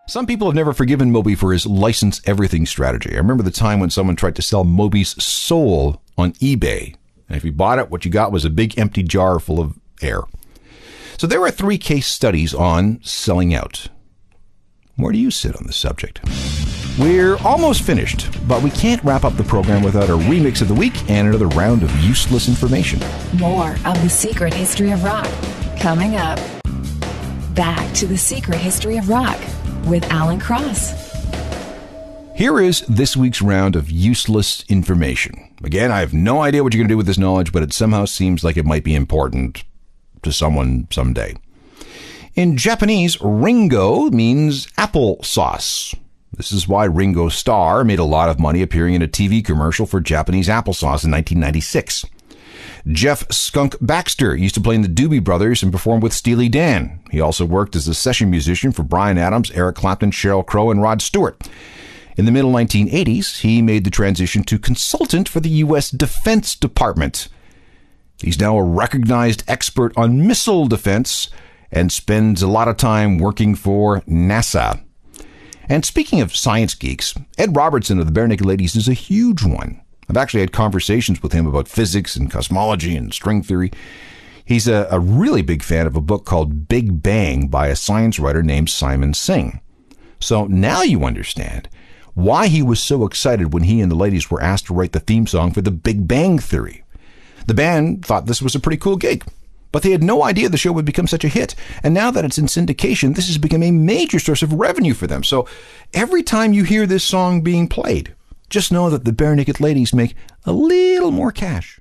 Some people have never forgiven Moby for his license everything strategy. I remember the time when someone tried to sell Moby's soul on eBay. And if you bought it, what you got was a big empty jar full of air. So there are 3 case studies on selling out. Where do you sit on this subject? We're almost finished, but we can't wrap up the program without a remix of the week and another round of useless information. More of The Secret History of Rock coming up. Back to The Secret History of Rock with Alan Cross. Here is this week's round of useless information. Again, I have no idea what you're going to do with this knowledge, but it somehow seems like it might be important to someone someday. In Japanese, Ringo means applesauce. This is why Ringo Starr made a lot of money appearing in a TV commercial for Japanese applesauce in 1996. Jeff Skunk Baxter used to play in the Doobie Brothers and perform with Steely Dan. He also worked as a session musician for Bryan Adams, Eric Clapton, Sheryl Crow, and Rod Stewart. In the middle 1980s, he made the transition to consultant for the U.S. Defense Department. He's now a recognized expert on missile defense and spends a lot of time working for NASA. And speaking of science geeks, Ed Robertson of the Barenaked Ladies is a huge one. I've actually had conversations with him about physics and cosmology and string theory. He's a really big fan of a book called Big Bang by a science writer named Simon Singh. So now you understand why he was so excited when he and the ladies were asked to write the theme song for the Big Bang Theory. The band thought this was a pretty cool gig, but they had no idea the show would become such a hit. And now that it's in syndication, this has become a major source of revenue for them. So every time you hear this song being played, just know that the Barenaked Ladies make a little more cash.